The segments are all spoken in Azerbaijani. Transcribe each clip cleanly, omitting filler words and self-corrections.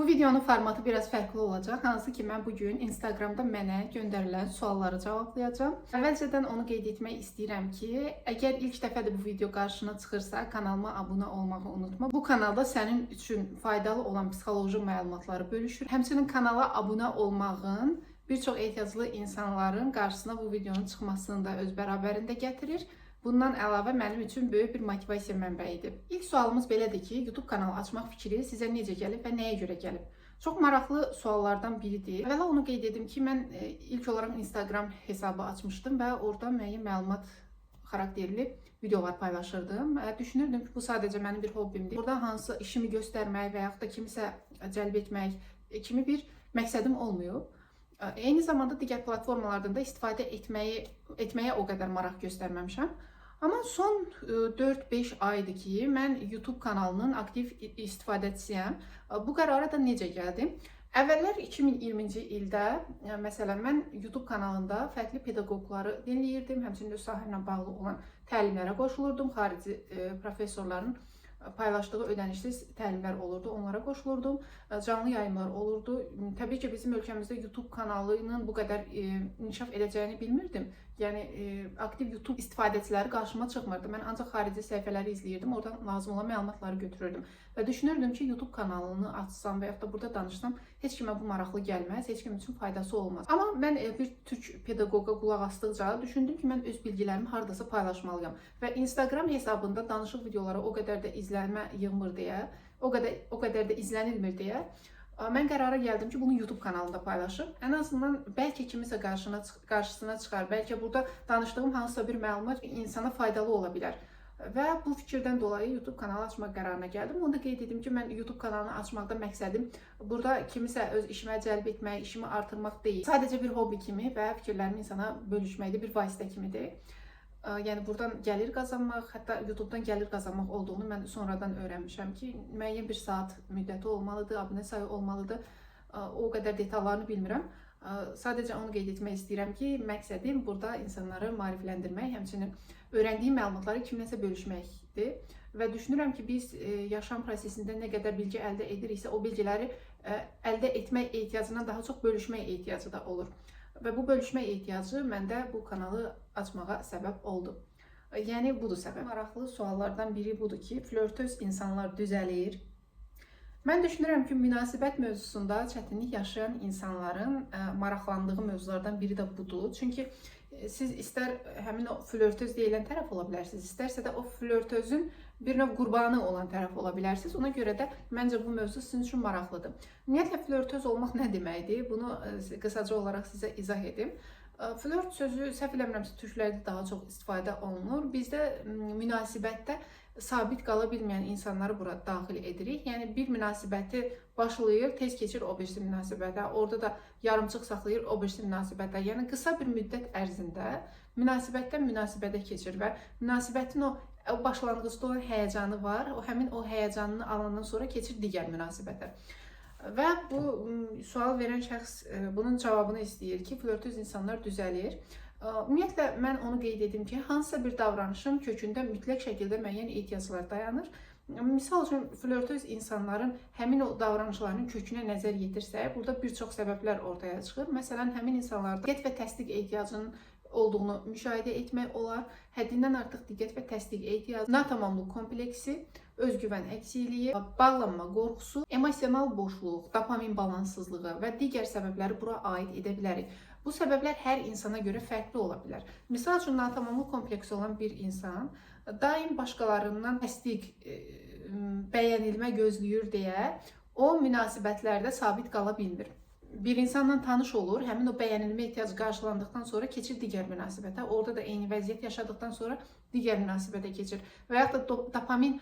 Bu videonun formatı biraz fərqli olacaq. Hansı ki, mən bugün Instagramda mənə göndərilən sualları cavablayacağım. Əvvəlcədən onu qeyd etmək istəyirəm ki, əgər ilk dəfədir bu video qarşına çıxırsa, kanalıma abunə olmağı unutma. Bu kanalda sənin üçün faydalı olan psixoloji məlumatları bölüşür. Həmçinin kanala abunə olmağın bir çox ehtiyaclı insanların qarşısına bu videonun çıxmasını da öz bərabərində gətirir. Bundan əlavə mənim üçün böyük bir motivasiya mənbəyidir. İlk sualımız belədir ki, YouTube kanalı açmaq fikri sizə necə gəlib və nəyə görə gəlib? Çox maraqlı suallardan biridir. Əvvəla onu qeyd edim ki, mən ilk olaraq Instagram hesabı açmışdım və orada müəyyən məlumat xarakterli videolar paylaşırdım. Düşünürdüm ki, bu sadəcə mənim bir hobbimdir. Burada hansı işimi göstərmək və yaxud da kimisə cəlb etmək kimi bir məqsədim olmayıb. Eyni zamanda digər platformalardan da istifadə etməyə o qədər maraq göstərməmişəm. Amma son 4-5 aydır ki, mən YouTube kanalının aktiv istifadəçisiyəm. Bu qərara da necə gəldim? Əvvəllər 2020-ci ildə, məsələn, mən YouTube kanalında fərqli pedaqoqları dinləyirdim. Həmçinin öz sahəmlə bağlı olan təlimlərə qoşulurdum. Xarici professorların paylaşdığı ödənişsiz təlimlər olurdu, onlara qoşulurdum. Canlı yayımlar olurdu. Təbii ki, bizim ölkəmizdə YouTube kanalının bu qədər inkişaf edəcəyini bilmirdim. Yəni, aktiv YouTube istifadəçiləri qarşıma çıxmırdı. Mən ancaq xarici səhifələri izləyirdim, oradan lazım olan məlumatları götürürdüm. Və düşünürdüm ki, YouTube kanalını açsam və yaxud da burada danışsam, heç kimə bu maraqlı gəlməz, heç kim üçün faydası olmaz. Amma mən bir türk pedaqoqa qulaq asdıqca düşündüm ki, mən öz bilgilərimi hardasa paylaşmalıyam. Və Instagram hesabında danışıq videoları o qədər də izlənmə yığmır deyə, o qədər də izlənilmir deyə, mən qərara gəldim ki, bunu YouTube kanalında paylaşım. Ən azından bəlkə kimisə qarşısına çıxar, bəlkə burada danışdığım hansısa bir məlumat insana faydalı ola bilər. Və bu fikirdən dolayı YouTube kanalı açmaq qərarına gəldim. Onu da qeyd edim ki, mən YouTube kanalını açmaqda məqsədim burada kimisə öz işimə cəlb etmək, işimi artırmaq deyil. Sadəcə bir hobbi kimi və fikirlərimi insana bölüşməkdə bir vasitə kimidir. Yəni, buradan gəlir qazanmaq, hətta YouTube'dan gəlir qazanmaq olduğunu mən sonradan öyrənmişəm ki, müəyyən bir saat müddəti olmalıdır, abunə sayı olmalıdır. O qədər detallarını bilmirəm. Sadəcə onu qeyd etmək istəyirəm ki, məqsədim burada insanları maarifləndirmək, həmçinin öyrəndiyim məlumatları kiminləsə bölüşməkdir. Və düşünürəm ki, biz yaşam prosesində nə qədər bilgi əldə ediriksə, o bilgiləri əldə etmək ehtiyacından daha çox bölüşmək ehtiyacı da olur. Və bu bölüşmə ehtiyacı məndə bu kanalı açmağa səbəb oldu. Yəni, budur səbəb. Maraqlı suallardan biri budur ki, flörtöz insanlar düzəlir. Mən düşünürəm ki, münasibət mövzusunda çətinlik yaşayan insanların maraqlandığı mövzulardan biri də budur. Çünki siz istər həmin o flörtöz deyilən tərəf ola bilərsiniz, istərsə də o flörtözün bir növ qurbanı olan tərəf ola bilərsiniz. Ona görə də məncə bu mövzu sizin üçün maraqlıdır. Ümumiyyətlə, flörtöz olmaq nə deməkdir? Bunu qısaca olaraq sizə izah edim. Flört sözü, səhv eləmirəmsə, türklərdə daha çox istifadə olunur. Bizdə münasibətdə sabit qala bilməyən insanları bura daxil edirik. Yəni, bir münasibəti başlayır, tez keçir o birisi münasibətə, orada da yarımçıq saxlayır o birisi münasibətə. Yəni, qısa bir müddət ərzində münasibətdən münasibətə keçir və münasibətin o başlanğıcda olan həyəcanı var, həmin o həyəcanını alandan sonra keçir digər münasibətə. Və bu sual verən şəxs bunun cavabını istəyir ki, flörtöz insanlar düzəlir. Ümumiyyətlə, mən onu qeyd edim ki, hansısa bir davranışın kökündə mütləq şəkildə müəyyən ehtiyaclar dayanır. Misal üçün, flörtöz insanların həmin o davranışlarının kökünə nəzər yetirsək, burada bir çox səbəblər ortaya çıxır. Məsələn, həmin insanlarda diqqət və təsdiq ehtiyacının olduğunu müşahidə etmək olar. Həddindən artıq diqqət və təsdiq ehtiyacı, natamamlıq kompleksi, özgüvən əksikliyi, bağlanma qorxusu, emosional boşluq, dopamin balanssızlığı və digər səbəbləri bura aid edə bilərik. Bu səbəblər hər insana görə fərqli ola bilər. Misal üçün, natamamlıq kompleksi olan bir insan daim başqalarından təsdiq, bəyənilmə gözləyir deyə o münasibətlərdə sabit qala bilmir. Bir insanla tanış olur, həmin o bəyənilmə ehtiyacı qarşılandıqdan sonra keçir digər münasibətə, orada da eyni vəziyyət yaşadıqdan sonra digər münasibətə keçir. Və yaxud da dopamin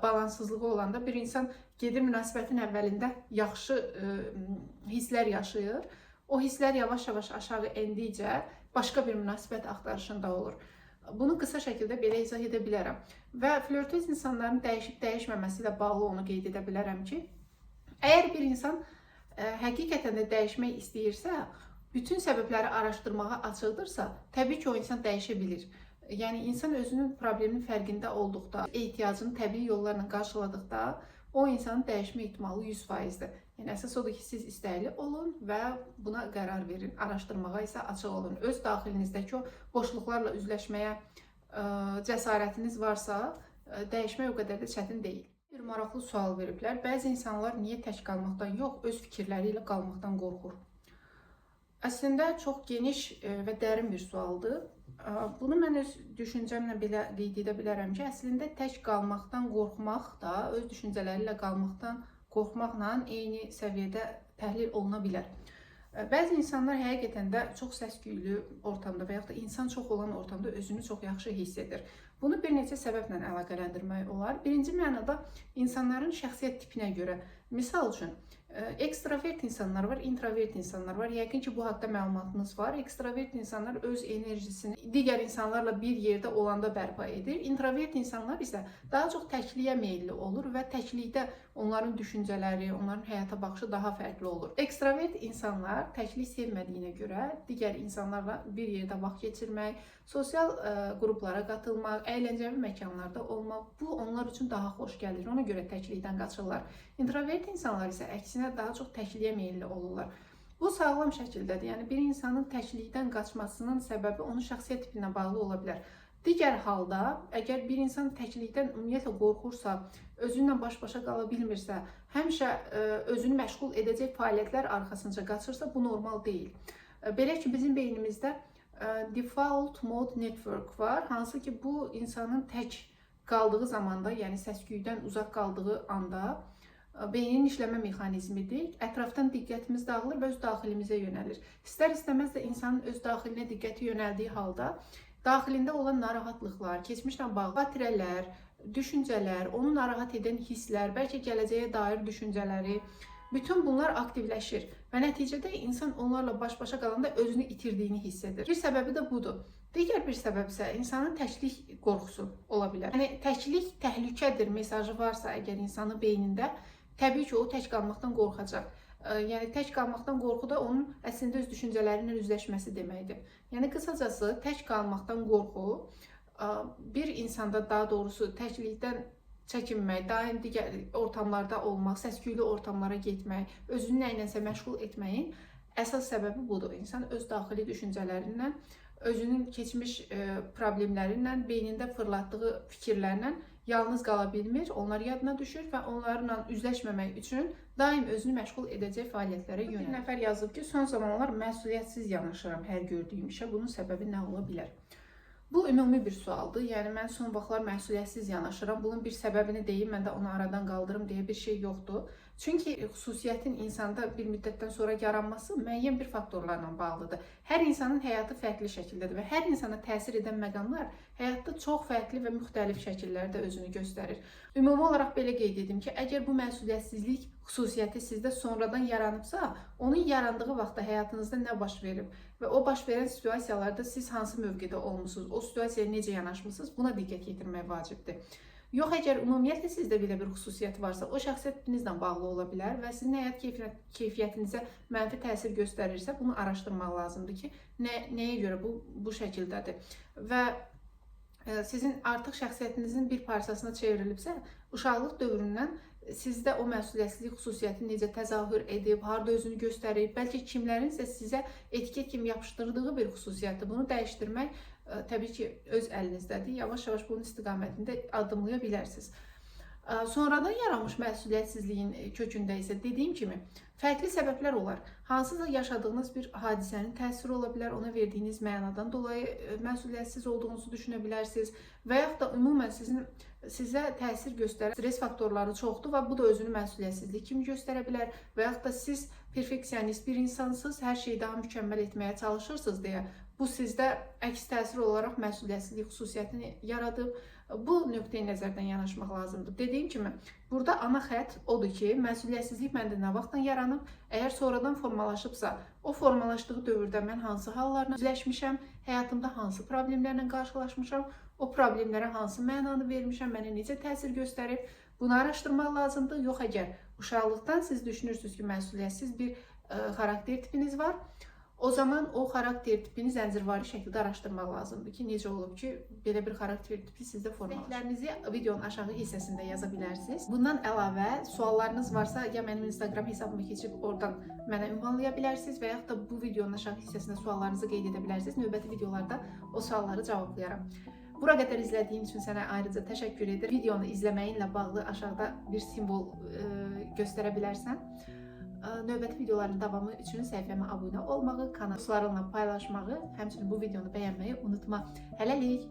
balanssızlığı olanda bir insan gedir münasibətin əvvəlində yaxşı hisslər yaşayır, o hisslər yavaş-yavaş aşağı endikcə başqa bir münasibət axtarışında olur. Bunu qısa şəkildə belə izah edə bilərəm. Və flörtöz insanların dəyişib-dəyişməməsi ilə bağlı onu qeyd edə bilərəm ki, əgər bir insan həqiqətən də dəyişmək istəyirsə, bütün səbəbləri araşdırmağa açıqdırsa, təbii ki, o insan dəyişə bilir. Yəni, insan özünün probleminin fərqində olduqda, ehtiyacını təbii yollarla qarşıladıqda, o insanın dəyişmə ehtimalı 100%-dir. Yəni əsas odur ki, siz istəkli olun və buna qərar verin. Araşdırmağa isə açıq olun. Öz daxilinizdəki o boşluqlarla üzləşməyə cəsarətiniz varsa, dəyişmək o qədər də çətin deyil. Bir maraqlı sual veriblər. Bəzi insanlar niyə tək qalmaqdan yox, öz fikirləri ilə qalmaqdan qorxur? Əslində çox geniş və dərin bir sualdır. Bunu mən öz düşüncəmlə belə qeyd edə bilərəm ki, əslində tək qalmaqdan qorxmaq da öz düşüncələri ilə qalmaqdan qorxmaqla eyni səviyyədə təhlil oluna bilər. Bəzi insanlar həqiqətən də çox səs-küylü ortamda və yaxud da insan çox olan ortamda özünü çox yaxşı hiss edir. Bunu bir neçə səbəblə əlaqələndirmək olar. Birinci mənada insanların şəxsiyyət tipinə görə. Misal üçün, ekstravert insanlar var, introvert insanlar var. Yəqin ki, bu haqda məlumatınız var. Ekstravert insanlar öz enerjisini digər insanlarla bir yerdə olanda bərpa edir. Introvert insanlar isə daha çox təkliyə meyilli olur və təklikdə onların düşüncələri, onların həyata baxışı daha fərqli olur. Ekstravert insanlar təklik sevmədiyinə görə digər insanlarla bir yerdə vaxt keçirmək, sosial qruplara qatılmaq, əyləncəli məkanlarda olmaq, bu onlar üçün daha xoş gəlir. Ona görə təklikdən qaçırlar. İntrovert insanlar isə əksinə daha çox təkliyə meyilli olurlar. Bu sağlam şəkildədir. Yəni bir insanın təklikdən qaçmasının səbəbi onun şəxsiyyət tipinə bağlı ola bilər. Digər halda, əgər bir insan təklikdən ümumiyyətlə qorxursa, özünlə baş-başa qala bilmirsə, həmişə özünü məşğul edəcək fəaliyyətlər arxasınca qaçırsa, bu normal deyil. Belə ki, bizim beynimizdə default mode network var, hansı ki bu insanın tək qaldığı zamanda, yəni səs-küydən uzaq qaldığı anda beynin işləmə mexanizmidir. Ətrafdan diqqətimiz dağılır və öz daxilimizə yönəlir. İstər-istəməz də insanın öz daxilinə diqqəti yönəldiyi halda daxilində olan narahatlıqlar, keçmişlə bağlı xatirələr, düşüncələr, onu narahat edən hisslər, bəlkə gələcəyə dair düşüncələri, bütün bunlar aktivləşir və nəticədə insan onlarla baş-başa qalanda özünü itirdiyini hiss edir. Bir səbəbi də budur. Digər bir səbəb isə insanın təklik qorxusu ola bilər. Yəni təklik təhlükədir mesajı varsa əgər insanın beynində, təbii ki, o tək qalmaqdan qorxacaq. Yəni tək qalmaqdan qorxu da onun əslində öz düşüncələri ilə üzləşməsi deməkdir. Yəni qısacası tək qalmaqdan qorxu bir insanda, daha doğrusu təklikdən çəkinmək, daim digər ortamlarda olmaq, səs-küylü ortamlara getmək, özünü nəyinsə məşğul etməyin əsas səbəbi budur. İnsan öz daxili düşüncələrindən, özünün keçmiş problemlərindən, beynində fırlatdığı fikirlərlə yalnız qala bilmir, onlar yadına düşür və onlarla üzləşməmək üçün daim özünü məşğul edəcək fəaliyyətlərə yönəlir. Bir nəfər yazıb ki, son zamanlar məsuliyyətsiz yanaşıram hər gördüyüm işə. Bunun səbəbi nə ola bilər? Bu ümumi bir sualdır. Yəni mən son vaxtlar məsuliyyətsiz yanaşıram. Bunun bir səbəbini deyim, mən də onu aradan qaldırım deyə bir şey yoxdur. Çünki xüsusiyyətin insanda bir müddətdən sonra yaranması müəyyən bir faktorlarla bağlıdır. Hər insanın həyatı fərqli şəkildədir və hər insana təsir edən məqamlar həyatda çox fərqli və müxtəlif şəkillərdə özünü göstərir. Ümumi olaraq belə qeyd edim ki, əgər bu məsuliyyətsizlik xüsusiyyəti sizdə sonradan yaranıbsa, onun yarandığı vaxtda həyatınızda nə baş verib və o baş verən situasiyalarda siz hansı mövqedə olmusunuz, o situasiyaya necə yanaşmısınız, buna diqqət yetirmək vacibdir. Yox, əgər ümumiyyətlə sizdə belə bir xüsusiyyət varsa, o şəxsiyyət tipinizlə bağlı ola bilər və sizin həyat keyfiyyətinizə mənfi təsir göstərirsə, bunu araşdırmaq lazımdır ki, nəyə görə bu şəkildədir. Və sizin artıq şəxsiyyətinizin bir parçasına çevrilibsə, uşaqlıq dövründən sizdə o məsuliyyətsizlik xüsusiyyəti necə təzahür edib, harda özünü göstərib, bəlkə kimlərinsə sizə etiket kimi yapışdırdığı bir xüsusiyyətdir. Bunu dəyişdirmək təbii ki, öz əlinizdədir. Yavaş-yavaş bunun istiqamətində addımlaya bilərsiniz. Sonradan yaranmış məsuliyyətsizliyin kökündə isə dediyim kimi fərqli səbəblər olar. Hansısa yaşadığınız bir hadisənin təsiri ola bilər, ona verdiyiniz mənadan dolayı məsuliyyətsiz olduğunuzu düşünə bilərsiniz və yaxud da ümumən sizə təsir göstərən stres faktorları çoxdur və bu da özünü məsuliyyətsizlik kimi göstərə bilər və yaxud da siz perfeksionist bir insansınız, hər şeyi daha mükəmməl etməyə çalışırsınız deyə bu sizdə əks təsir olaraq məsuliyyətsizlik xüsusiyyətini yaradıb. Bu nöqteyi nəzərdən yanaşmaq lazımdır. Dediyim kimi, burada ana xətt odur ki, məsuliyyətsizlik məndə nə vaxtdan yaranıb, əgər sonradan formalaşıbsa, o formalaşdığı dövrdə mən hansı hallarla üzləşmişəm, həyatımda hansı problemlərlə qarşılaşmışam, o problemlərə hansı mənanı vermişəm, mənə necə təsir göstərib, bunu araşdırmaq lazımdır. Yox, əgər uşaqlıqdan siz düşünürsünüz ki, məsuliyyətsiz bir xarakter tipiniz var, O zaman o xarakter tipini zəncirvari şəkildə araşdırmaq lazımdır ki, necə olub ki, belə bir xarakter tipi sizdə formalaşır. İstəklərinizi videonun aşağı hissəsində yaza bilərsiniz. Bundan əlavə suallarınız varsa, ya mənim Instagram hesabıma keçib oradan mənə ünvanlaya bilərsiniz və yaxud da bu videonun aşağı hissəsində suallarınızı qeyd edə bilərsiniz. Növbəti videolarda o sualları cavablayaram. Bura qədər izlədiyin üçün sənə ayrıca təşəkkür edirəm. Videonu izləməyinlə bağlı aşağıda bir simvol göstərə bilərsən. Növbəti videoların davamı üçün səhifəmə abunə olmağı, kanallarınla paylaşmağı, həmçinin bu videonu bəyənməyi unutma. Hələlik!